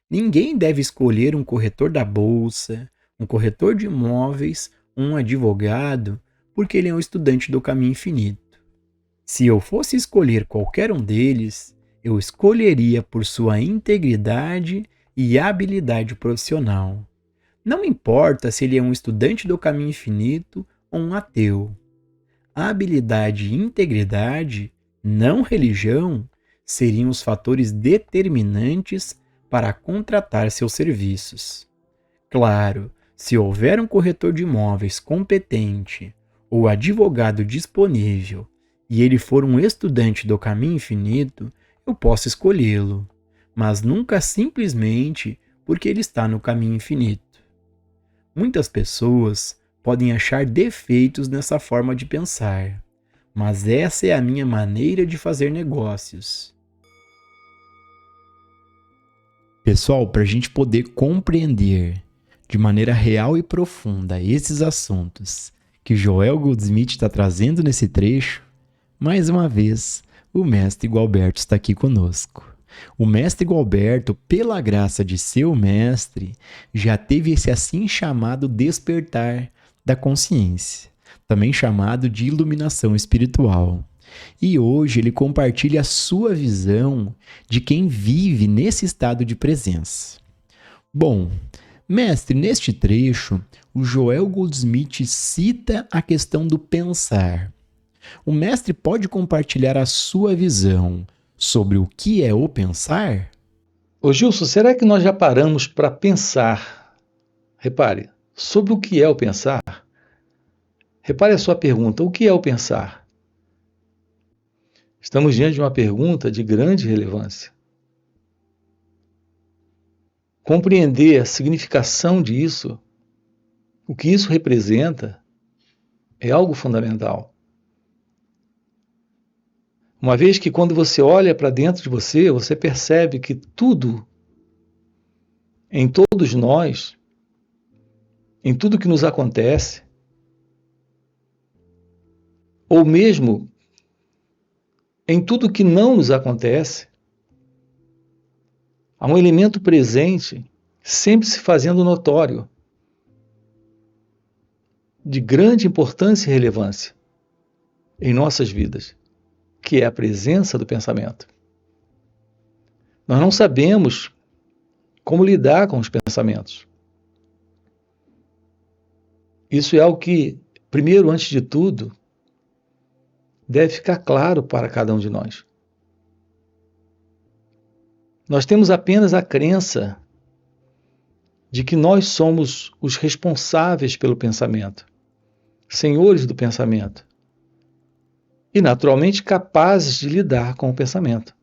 Ninguém deve escolher um corretor da bolsa, um corretor de imóveis, um advogado, porque ele é um estudante do caminho infinito. Se eu fosse escolher qualquer um deles, eu escolheria por sua integridade e habilidade profissional. Não importa se ele é um estudante do caminho infinito ou um ateu. Habilidade e integridade, não religião, seriam os fatores determinantes para contratar seus serviços. Claro, se houver um corretor de imóveis competente ou advogado disponível e ele for um estudante do caminho infinito, eu posso escolhê-lo, mas nunca simplesmente porque ele está no caminho infinito. Muitas pessoas podem achar defeitos nessa forma de pensar, mas essa é a minha maneira de fazer negócios. Pessoal, para a gente poder compreender de maneira real e profunda esses assuntos que Joel Goldsmith está trazendo nesse trecho, mais uma vez, o mestre Gualberto está aqui conosco. O mestre Gualberto, pela graça de seu mestre, já teve esse assim chamado despertar da consciência, também chamado de iluminação espiritual. E hoje ele compartilha a sua visão de quem vive nesse estado de presença. Bom, mestre, neste trecho, o Joel Goldsmith cita a questão do pensar. O mestre pode compartilhar a sua visão sobre o que é o pensar? Ô Gilson, será que nós já paramos para pensar? Repare, sobre o que é o pensar? Repare a sua pergunta, o que é o pensar? Estamos diante de uma pergunta de grande relevância. Compreender a significação disso, o que isso representa, é algo fundamental. Uma vez que quando você olha para dentro de você, você percebe que tudo, em todos nós, em tudo que nos acontece, ou mesmo em tudo que não nos acontece, há um elemento presente, sempre se fazendo notório, de grande importância e relevância em nossas vidas, que é a presença do pensamento. Nós não sabemos como lidar com os pensamentos. Isso é algo que, primeiro, antes de tudo, deve ficar claro para cada um de nós. Nós temos apenas a crença de que nós somos os responsáveis pelo pensamento, senhores do pensamento, e naturalmente capazes de lidar com o pensamento.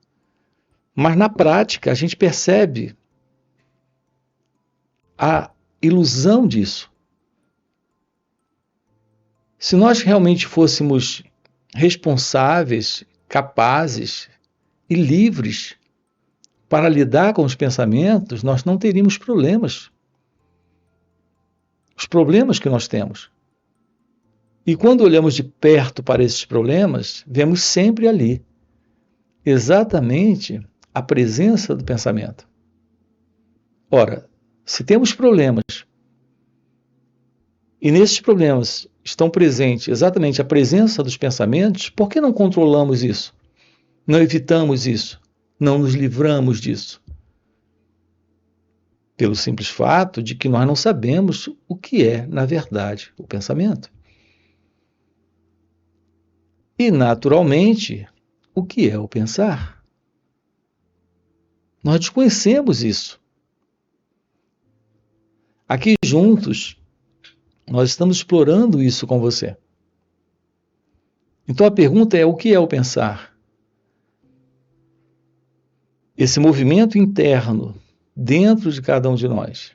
Mas na prática a gente percebe a ilusão disso. Se nós realmente fôssemos responsáveis, capazes e livres para lidar com os pensamentos, nós não teríamos problemas. Os problemas que nós temos. E quando olhamos de perto para esses problemas, vemos sempre ali, exatamente a presença do pensamento. Ora, se temos problemas, e nesses problemas estão presentes exatamente a presença dos pensamentos, por que não controlamos isso? Não evitamos isso? Não nos livramos disso? Pelo simples fato de que nós não sabemos o que é, na verdade, o pensamento. E, naturalmente, o que é o pensar? Nós desconhecemos isso. Aqui juntos, nós estamos explorando isso com você. Então a pergunta é: o que é o pensar? Esse movimento interno dentro de cada um de nós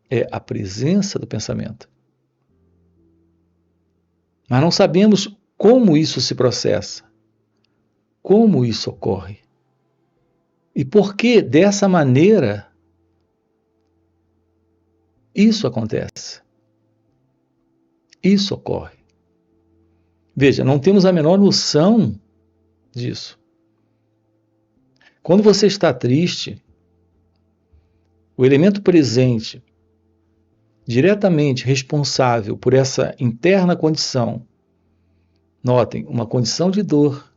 é a presença do pensamento. Mas não sabemos como isso se processa, como isso ocorre. E por que dessa maneira isso acontece. Isso ocorre. Veja, não temos a menor noção disso. Quando você está triste, O elemento presente, diretamente responsável por essa interna condição, notem, uma condição de dor,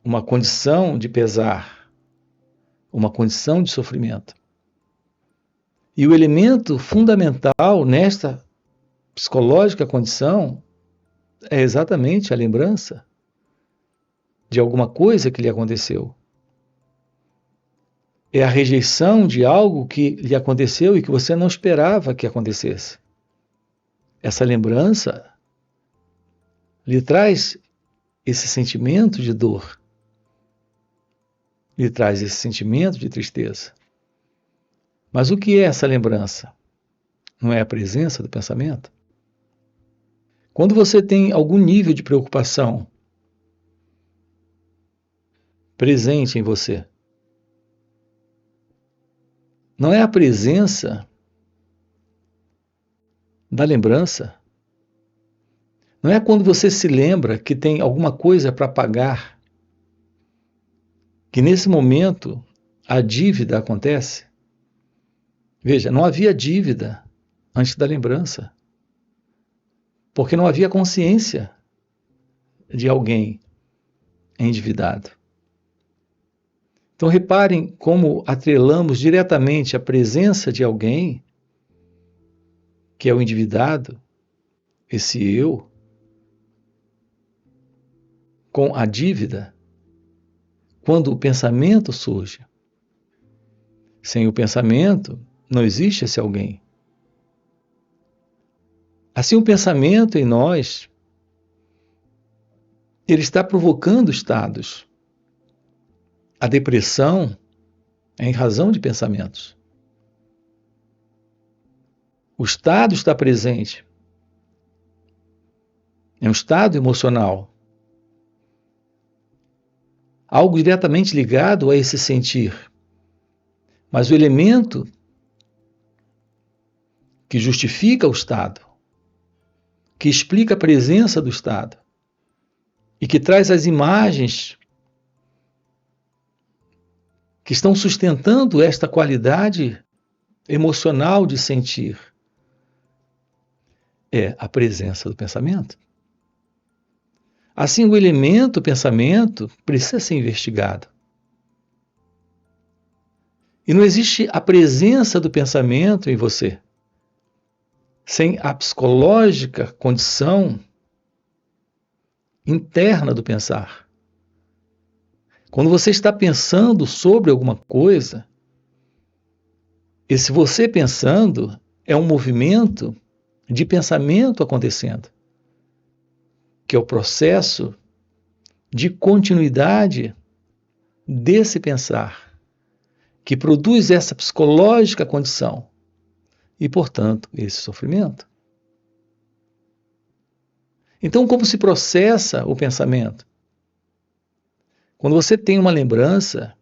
uma condição de pesar, uma condição de sofrimento. E o elemento fundamental nesta psicológica condição é exatamente a lembrança de alguma coisa que lhe aconteceu. É a rejeição de algo que lhe aconteceu e que você não esperava que acontecesse. Essa lembrança lhe traz esse sentimento de dor, lhe traz esse sentimento de tristeza. Mas o que é essa lembrança? Não é a presença do pensamento? Quando você tem algum nível de preocupação presente em você, não é a presença da lembrança? Não é quando você se lembra que tem alguma coisa para pagar, que nesse momento a dívida acontece? Veja, não havia dívida antes da lembrança, porque não havia consciência de alguém endividado. Então reparem como atrelamos diretamente a presença de alguém, que é o endividado, esse eu, com a dívida, quando o pensamento surge. Sem o pensamento, não existe esse alguém. Assim, o pensamento em nós, ele está provocando estados. A depressão é em razão de pensamentos. O estado está presente. É um estado emocional. Algo diretamente ligado a esse sentir. Mas o elemento que justifica o estado, que explica a presença do estado e que traz as imagens que estão sustentando esta qualidade emocional de sentir, é a presença do pensamento. Assim, o elemento pensamento precisa ser investigado. E não existe a presença do pensamento em você sem a psicológica condição interna do pensar. Quando você está pensando sobre alguma coisa, esse você pensando é um movimento de pensamento acontecendo, que é o processo de continuidade desse pensar, que produz essa psicológica condição e, portanto, esse sofrimento. Então, como se processa o pensamento? Quando você tem uma lembrança,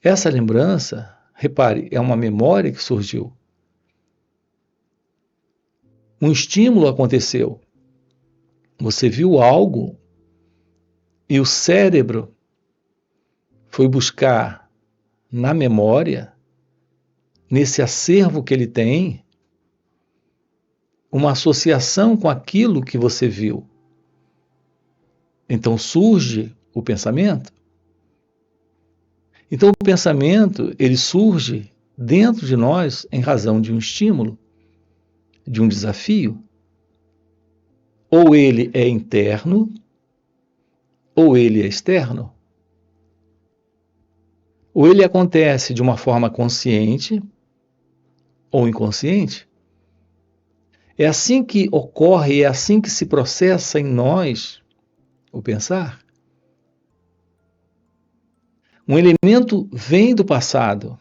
essa lembrança, repare, é uma memória que surgiu. Um estímulo aconteceu. Você viu algo e o cérebro foi buscar na memória, nesse acervo que ele tem, uma associação com aquilo que você viu. Então surge o pensamento. Então o pensamento, ele surge dentro de nós em razão de um estímulo, de um desafio. Ou ele é interno, ou ele é externo. Ou ele acontece de uma forma consciente ou inconsciente. É assim que ocorre, é assim que se processa em nós o pensar. Um elemento vem do passado.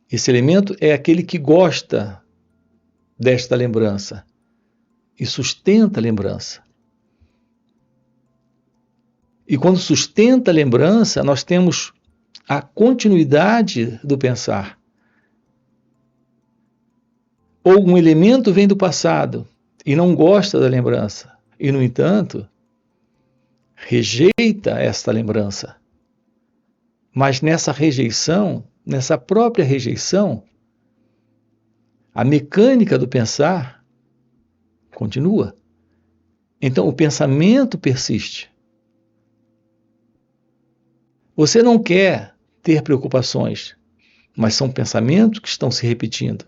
Esse elemento é aquele que gosta desta lembrança e sustenta a lembrança. E quando sustenta a lembrança, nós temos a continuidade do pensar. Ou um elemento vem do passado e não gosta da lembrança, e, no entanto, rejeita esta lembrança. Mas nessa rejeição, nessa própria rejeição, a mecânica do pensar continua. Então o pensamento persiste. Você não quer ter preocupações, mas são pensamentos que estão se repetindo,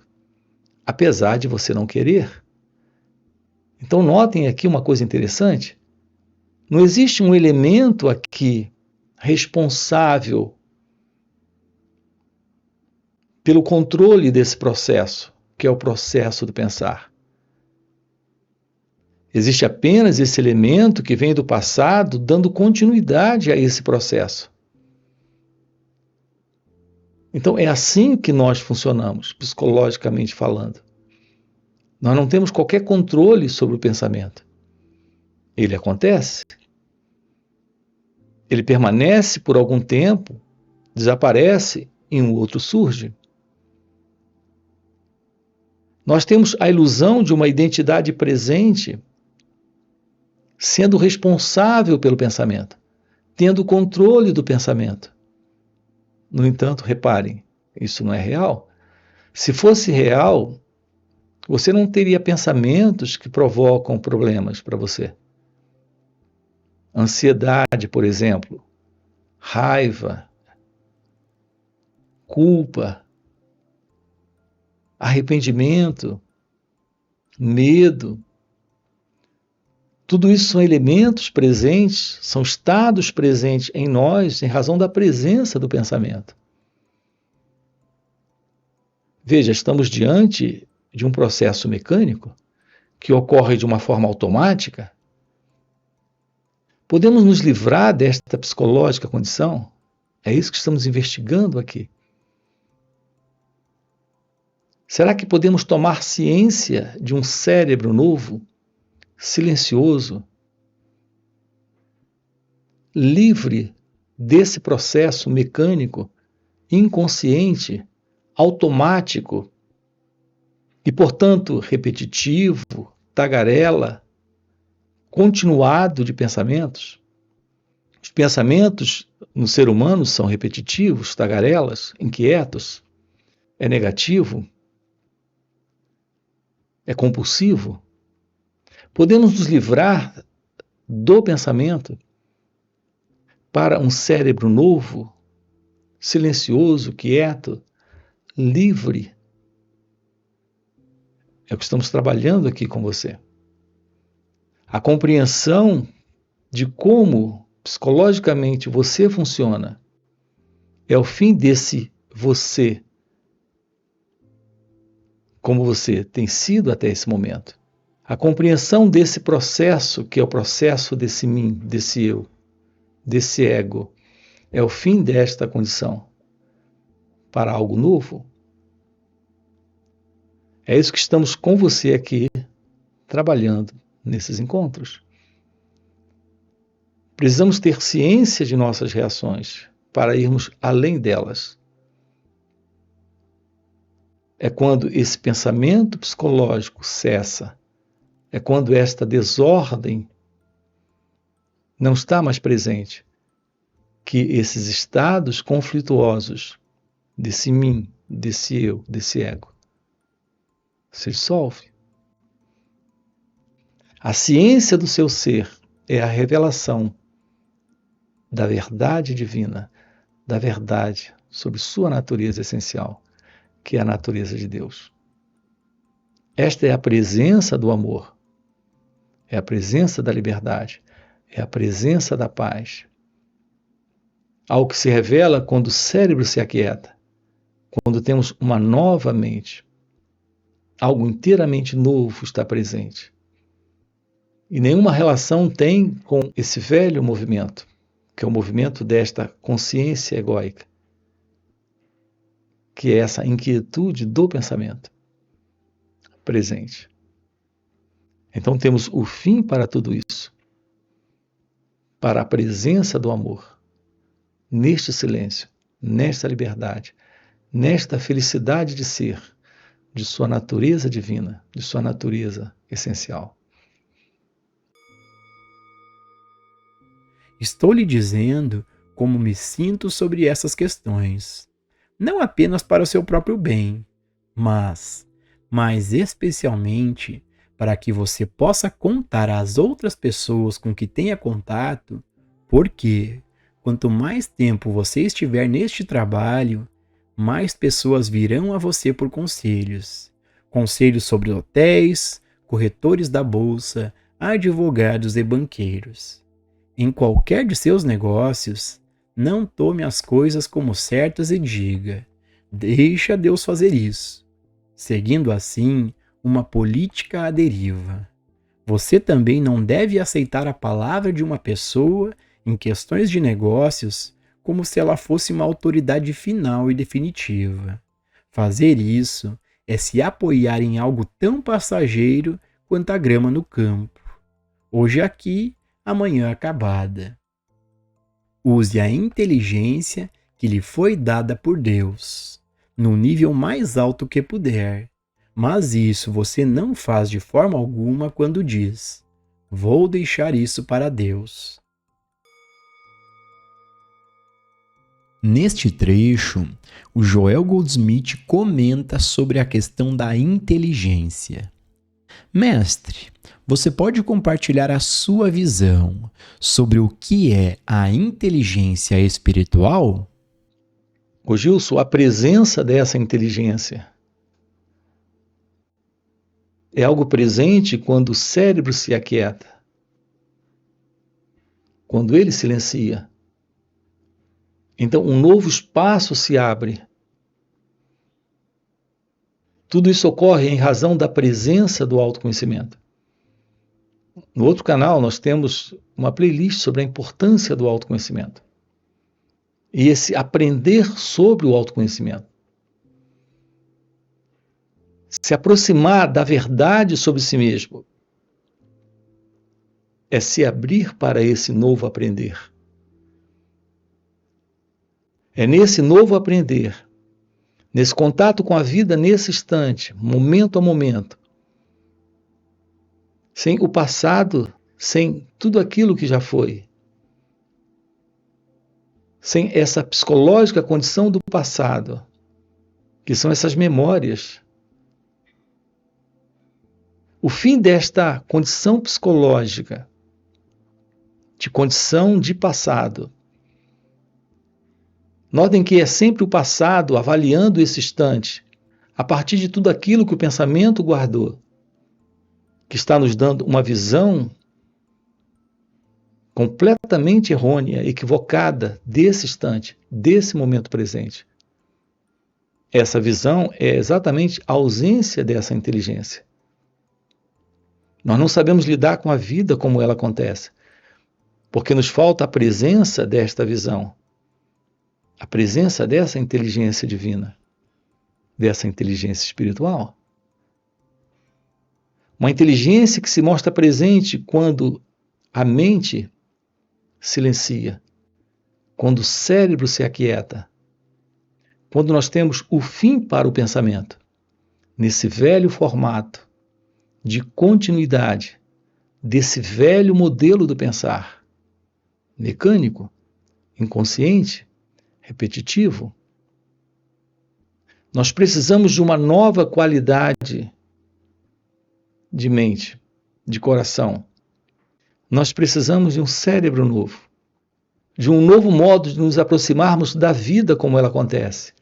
apesar de você não querer. Então notem aqui uma coisa interessante. Não existe um elemento aqui responsável pelo controle desse processo, que é o processo do pensar. Existe apenas esse elemento que vem do passado, dando continuidade a esse processo. Então é assim que nós funcionamos, psicologicamente falando. Nós não temos qualquer controle sobre o pensamento. Ele acontece, ele permanece por algum tempo, desaparece e um outro surge. Nós temos a ilusão de uma identidade presente sendo responsável pelo pensamento, tendo o controle do pensamento. No entanto, reparem, isso não é real. Se fosse real, você não teria pensamentos que provocam problemas para você. Ansiedade, por exemplo, raiva, culpa, arrependimento, medo. Tudo isso são elementos presentes, são estados presentes em nós em razão da presença do pensamento. Veja, estamos diante de um processo mecânico que ocorre de uma forma automática. Podemos nos livrar desta psicológica condição? É isso que estamos investigando aqui. Será que podemos tomar ciência de um cérebro novo, silencioso, livre desse processo mecânico, inconsciente, automático e, portanto, repetitivo, tagarela, continuado de pensamentos? Os pensamentos no ser humano são repetitivos, tagarelas, inquietos, é negativo, é compulsivo. Podemos nos livrar do pensamento para um cérebro novo, silencioso, quieto, livre. É o que estamos trabalhando aqui com você. A compreensão de como psicologicamente você funciona é o fim desse você, como você tem sido até esse momento. A compreensão desse processo, que é o processo desse mim, desse eu, desse ego, é o fim desta condição para algo novo. É isso que estamos com você aqui, trabalhando nesses encontros. Precisamos ter ciência de nossas reações para irmos além delas. É quando esse pensamento psicológico cessa, é quando esta desordem não está mais presente, que esses estados conflituosos desse mim, desse eu, desse ego, se dissolve. A ciência do seu ser é a revelação da verdade divina, da verdade sobre sua natureza essencial, que é a natureza de Deus. Esta é a presença do amor, é a presença da liberdade, é a presença da paz. Algo que se revela quando o cérebro se aquieta, quando temos uma nova mente, algo inteiramente novo está presente. E nenhuma relação tem com esse velho movimento, que é o movimento desta consciência egóica, que é essa inquietude do pensamento presente. Então temos o fim para tudo isso, para a presença do amor, neste silêncio, nesta liberdade, nesta felicidade de ser, de sua natureza divina, de sua natureza essencial. Estou lhe dizendo como me sinto sobre essas questões, não apenas para o seu próprio bem, mas, mais especialmente, para que você possa contar às outras pessoas com que tenha contato, porque quanto mais tempo você estiver neste trabalho, mais pessoas virão a você por conselhos. Conselhos sobre hotéis, corretores da bolsa, advogados e banqueiros. Em qualquer de seus negócios, não tome as coisas como certas e diga: deixa Deus fazer isso, seguindo assim uma política à deriva. Você também não deve aceitar a palavra de uma pessoa em questões de negócios como se ela fosse uma autoridade final e definitiva. Fazer isso é se apoiar em algo tão passageiro quanto a grama no campo. Hoje aqui, amanhã acabada. Use a inteligência que lhe foi dada por Deus, no nível mais alto que puder. Mas isso você não faz de forma alguma quando diz: vou deixar isso para Deus. Neste trecho, o Joel Goldsmith comenta sobre a questão da inteligência. Mestre, você pode compartilhar a sua visão sobre o que é a inteligência espiritual? Ô Gilson, a presença dessa inteligência é algo presente quando o cérebro se aquieta, quando ele silencia. Então, um novo espaço se abre. Tudo isso ocorre em razão da presença do autoconhecimento. No outro canal, nós temos uma playlist sobre a importância do autoconhecimento. E esse aprender sobre o autoconhecimento. Se aproximar da verdade sobre si mesmo é se abrir para esse novo aprender. É nesse novo aprender, nesse contato com a vida nesse instante, momento a momento, sem o passado, sem tudo aquilo que já foi, sem essa psicológica condição do passado, que são essas memórias. O fim desta condição psicológica, de condição de passado, notem que é sempre o passado avaliando esse instante, a partir de tudo aquilo que o pensamento guardou, que está nos dando uma visão completamente errônea, equivocada desse instante, desse momento presente. Essa visão é exatamente a ausência dessa inteligência. Nós não sabemos lidar com a vida como ela acontece, porque nos falta a presença desta visão, a presença dessa inteligência divina, dessa inteligência espiritual. Uma inteligência que se mostra presente quando a mente silencia, quando o cérebro se aquieta, quando nós temos o fim para o pensamento, nesse velho formato de continuidade, desse velho modelo do pensar, mecânico, inconsciente, repetitivo. Nós precisamos de uma nova qualidade de mente, de coração. Nós precisamos de um cérebro novo, de um novo modo de nos aproximarmos da vida como ela acontece,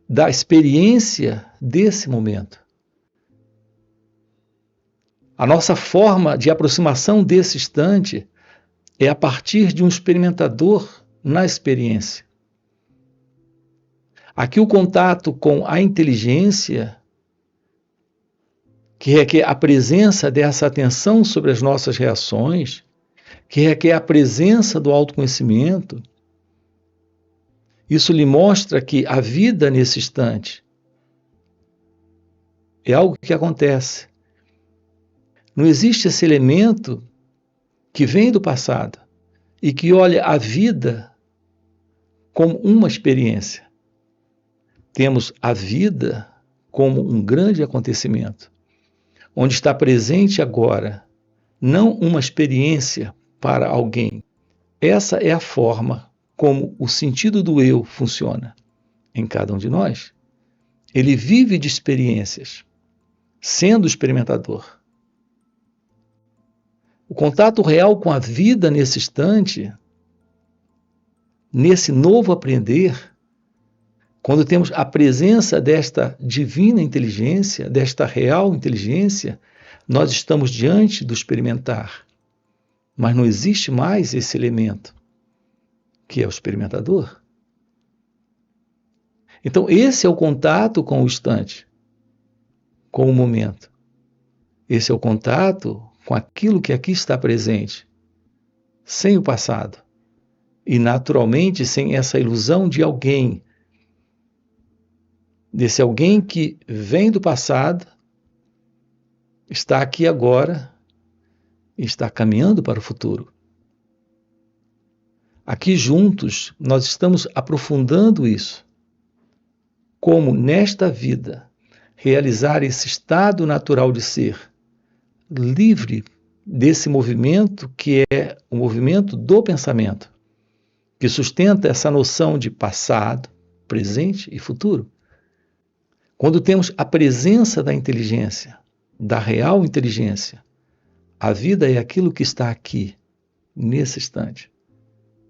da experiência desse momento. A nossa forma de aproximação desse instante é a partir de um experimentador na experiência. Aqui o contato com a inteligência, que requer a presença dessa atenção sobre as nossas reações, que requer a presença do autoconhecimento, isso lhe mostra que a vida nesse instante é algo que acontece. Não existe esse elemento que vem do passado e que olha a vida como uma experiência. Temos a vida como um grande acontecimento, onde está presente agora, não uma experiência para alguém, Essa é a forma como o sentido do eu funciona em cada um de nós. Ele vive de experiências, sendo experimentador. O contato real com a vida nesse instante, nesse novo aprender, quando temos a presença desta divina inteligência, desta real inteligência, nós estamos diante do experimentar. Mas não existe mais esse elemento, que é o experimentador. Então, esse é o contato com o instante, com o momento. Esse é o contato com aquilo que aqui está presente, sem o passado. E, naturalmente, sem essa ilusão de alguém, desse alguém que vem do passado, está aqui agora e está caminhando para o futuro. Aqui juntos, nós estamos aprofundando isso. Como nesta vida, realizar esse estado natural de ser, livre desse movimento que é o movimento do pensamento, que sustenta essa noção de passado, presente e futuro. Quando temos a presença da inteligência, da real inteligência, a vida é aquilo que está aqui, nesse instante,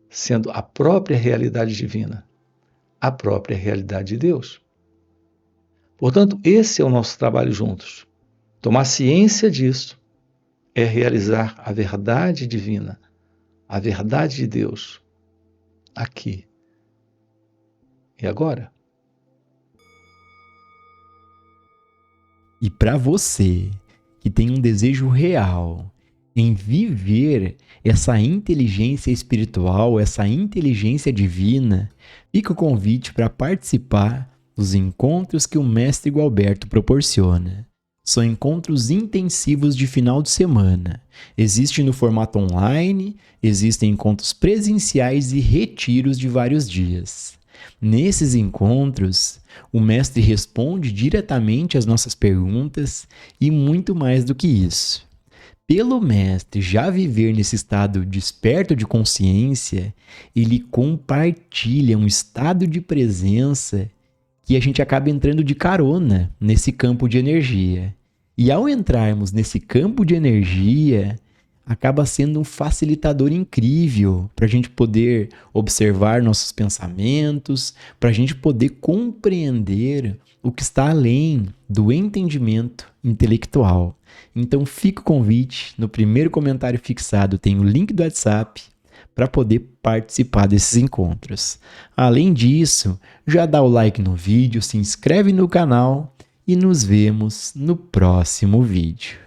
sendo a própria realidade divina, a própria realidade de Deus. Portanto, esse é o nosso trabalho juntos. Tomar ciência disso é realizar a verdade divina, a verdade de Deus, aqui e agora. E para você que tem um desejo real em viver essa inteligência espiritual, essa inteligência divina, fica o convite para participar dos encontros que o Mestre Gualberto proporciona. São encontros intensivos de final de semana. Existe no formato online, existem encontros presenciais e retiros de vários dias. Nesses encontros, o mestre responde diretamente às nossas perguntas e muito mais do que isso. Pelo mestre já viver nesse estado desperto de consciência, ele compartilha um estado de presença que a gente acaba entrando de carona nesse campo de energia. E ao entrarmos nesse campo de energia, acaba sendo um facilitador incrível para a gente poder observar nossos pensamentos, para a gente poder compreender o que está além do entendimento intelectual. Então fica o convite, no primeiro comentário fixado tem o link do WhatsApp para poder participar desses encontros. Além disso, já dá o like no vídeo, se inscreve no canal e nos vemos no próximo vídeo.